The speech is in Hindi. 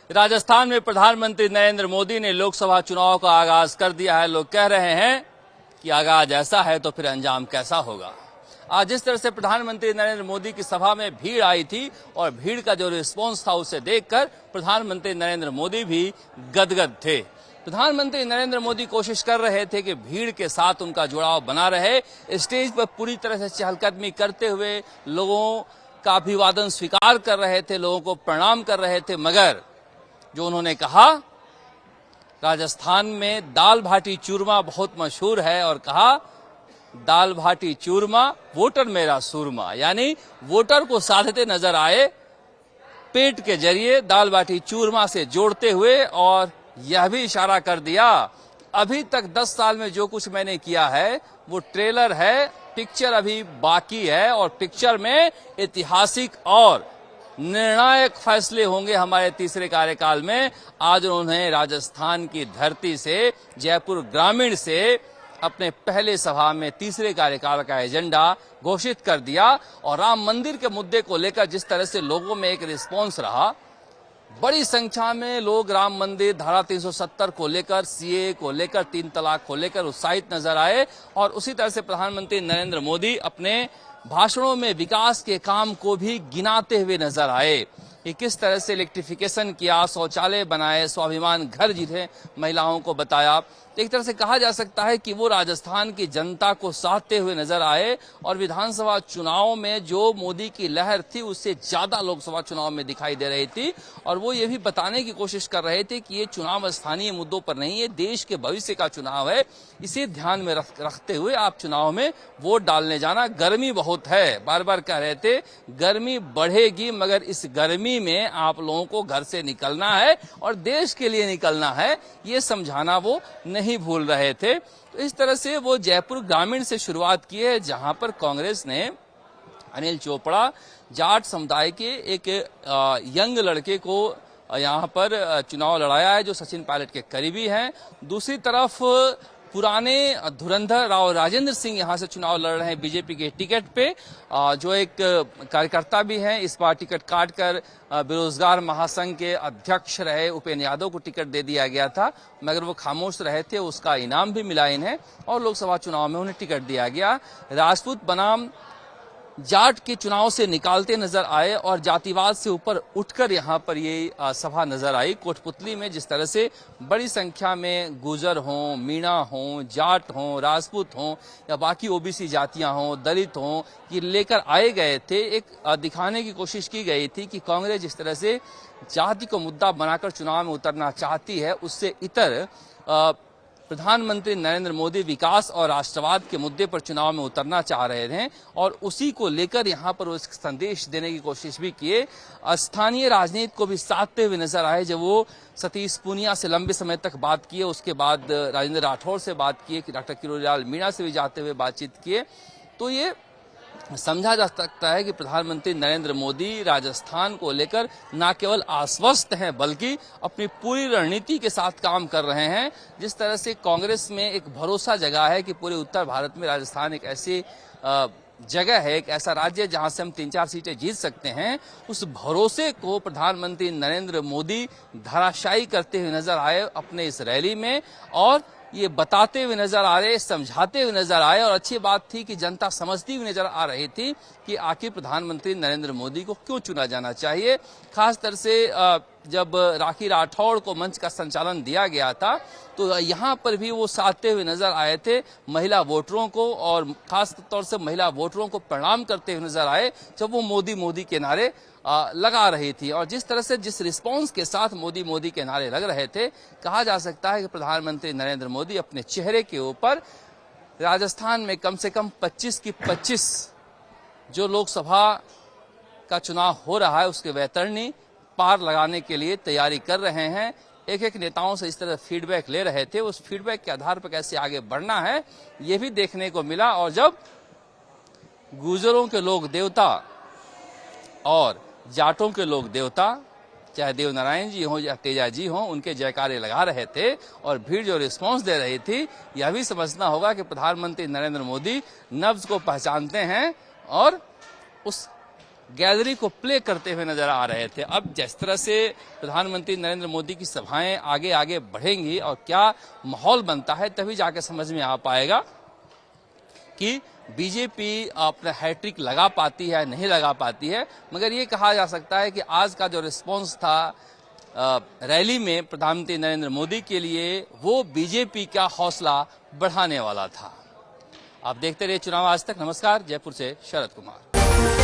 राजस्थान में प्रधानमंत्री नरेंद्र मोदी ने लोकसभा चुनाव का आगाज कर दिया है। लोग कह रहे हैं कि आगाज ऐसा है तो फिर अंजाम कैसा होगा। आज जिस तरह से प्रधानमंत्री नरेंद्र मोदी की सभा में भीड़ आई थी और भीड़ का जो रिस्पांस था उसे देखकर प्रधानमंत्री नरेंद्र मोदी भी गदगद थे। प्रधानमंत्री नरेंद्र मोदी कोशिश कर रहे थे कि भीड़ के साथ उनका जुड़ाव बना रहे। स्टेज पर पूरी तरह से चहलकदमी करते हुए लोगों का अभिवादन स्वीकार कर रहे थे, लोगों को प्रणाम कर रहे थे। मगर जो उन्होंने कहा, राजस्थान में दाल भाटी चूरमा बहुत मशहूर है और कहा दाल भाटी चूरमा वोटर मेरा सूरमा, यानी वोटर को साधते नजर आए पेट के जरिए दाल बाटी चूरमा से जोड़ते हुए, और यह भी इशारा कर दिया अभी तक 10 साल में जो कुछ मैंने किया है वो ट्रेलर है, पिक्चर अभी बाकी है और पिक्चर में ऐतिहासिक और निर्णायक फैसले होंगे हमारे तीसरे कार्यकाल में। आज उन्होंने राजस्थान की धरती से, जयपुर ग्रामीण से अपने पहले सभा में तीसरे कार्यकाल का एजेंडा घोषित कर दिया। और राम मंदिर के मुद्दे को लेकर जिस तरह से लोगों में एक रिस्पांस रहा, बड़ी संख्या में लोग राम मंदिर, धारा 370 को लेकर, सीए को लेकर, 3 तलाक को लेकर उत्साहित नजर आए। और उसी तरह से प्रधानमंत्री नरेंद्र मोदी अपने भाषणों में विकास के काम को भी गिनाते हुए नजर आए कि किस तरह से इलेक्ट्रिफिकेशन किया, शौचालय बनाए, स्वाभिमान घर जीते, महिलाओं को बताया। एक तरह से कहा जा सकता है कि वो राजस्थान की जनता को साधते हुए नजर आए और विधानसभा चुनाव में जो मोदी की लहर थी उससे ज्यादा लोकसभा चुनाव में दिखाई दे रही थी। और वो ये भी बताने की कोशिश कर रहे थे कि ये चुनाव स्थानीय मुद्दों पर नहीं, ये देश के भविष्य का चुनाव है। इसे ध्यान में रखते हुए आप चुनाव में वोट डालने जाना। गर्मी बहुत है, बार बार कह रहे थे गर्मी बढ़ेगी, मगर इस गर्मी में आप लोगों को घर से निकलना है और देश के लिए निकलना है, ये समझाना वो नहीं भूल रहे थे। तो इस तरह से वो जयपुर ग्रामीण से शुरुआत की है, जहां पर कांग्रेस ने अनिल चोपड़ा, जाट समुदाय के एक यंग लड़के को यहां पर चुनाव लड़ाया है जो सचिन पायलट के करीबी हैं। दूसरी तरफ पुराने धुरंधर राव राजेंद्र सिंह यहां से चुनाव लड़ रहे हैं बीजेपी के टिकट पे, जो एक कार्यकर्ता भी हैं। इस बार टिकट काटकर बेरोजगार महासंघ के अध्यक्ष रहे उपेंद्र यादव को टिकट दे दिया गया था, मगर वो खामोश रहे थे, उसका इनाम भी मिला इन्हें और लोकसभा चुनाव में उन्हें टिकट दिया गया। राजपूत बनाम जाट के चुनाव से निकालते नजर आए और जातिवाद से ऊपर उठकर यहां पर ये सभा नजर आई कोटपुतली में। जिस तरह से बड़ी संख्या में गुजर हों, मीणा हों, जाट हों, राजपूत हों या बाकी ओबीसी जातियां हों, दलित हों, ये लेकर आए गए थे। एक दिखाने की कोशिश की गई थी कि कांग्रेस जिस तरह से जाति को मुद्दा बनाकर चुनाव में उतरना चाहती है, उससे इतर प्रधानमंत्री नरेंद्र मोदी विकास और राष्ट्रवाद के मुद्दे पर चुनाव में उतरना चाह रहे थे और उसी को लेकर यहां पर वो संदेश देने की कोशिश भी किए। स्थानीय राजनीति को भी साधते हुए नजर आए। जब वो सतीश पूनिया से लंबे समय तक बात किए, उसके बाद राजेंद्र राठौर से बात किए, डॉक्टर किरोड़ीलाल मीणा से भी जाते हुए बातचीत किए, तो ये समझा जा सकता है कि प्रधानमंत्री नरेंद्र मोदी राजस्थान को लेकर न केवल आश्वस्त हैं बल्कि अपनी पूरी रणनीति के साथ काम कर रहे हैं। जिस तरह से कांग्रेस में एक भरोसा जगा है कि पूरे उत्तर भारत में राजस्थान एक ऐसी जगह है, एक ऐसा राज्य जहां से हम 3-4 सीटें जीत सकते हैं, उस भरोसे को प्रधानमंत्री नरेंद्र मोदी धराशायी करते हुए नजर आए अपने इस रैली में और ये बताते हुए नजर आ रहे, समझाते हुए नजर आए। और अच्छी बात थी कि जनता समझती हुई नजर आ रही थी कि आखिर प्रधानमंत्री नरेंद्र मोदी को क्यों चुना जाना चाहिए। खासतौर से जब राखी राठौड़ को मंच का संचालन दिया गया था तो यहाँ पर भी वो साधते हुए नजर आए थे महिला वोटरों को, और खास तौर से महिला वोटरों को प्रणाम करते हुए नजर आए जब वो मोदी मोदी के नारे लगा रही थी। और जिस तरह से जिस रिस्पांस के साथ मोदी मोदी के नारे लग रहे थे, कहा जा सकता है कि प्रधानमंत्री नरेंद्र मोदी अपने चेहरे के ऊपर राजस्थान में कम से कम 25 की 25 जो लोकसभा का चुनाव हो रहा है उसके वैतरणी पार लगाने के लिए तैयारी कर रहे हैं। एक एक नेताओं से इस तरह फीडबैक ले रहे थे, उस फीडबैक के आधार पर कैसे आगे बढ़ना है ये भी देखने को मिला। और जब गुजरों के लोग देवता और जाटों के लोग देवता, चाहे देवनारायण जी हों या तेजा जी हों, उनके जयकारे लगा रहे थे और भीड़ जो रिस्पांस दे रही थी, यह भी समझना होगा कि प्रधानमंत्री नरेंद्र मोदी नब्ज को पहचानते हैं और उस गैलरी को प्ले करते हुए नजर आ रहे थे। अब जिस तरह से प्रधानमंत्री नरेंद्र मोदी की सभाएं आगे आगे बढ़ेंगी और क्या माहौल बनता है, तभी जाके समझ में आ पाएगा कि बीजेपी अपना हैट्रिक लगा पाती है नहीं लगा पाती है। मगर ये कहा जा सकता है कि आज का जो रिस्पॉन्स था रैली में प्रधानमंत्री नरेंद्र मोदी के लिए, वो बीजेपी का हौसला बढ़ाने वाला था। आप देखते रहिए चुनाव आज तक। नमस्कार, जयपुर से शरद कुमार।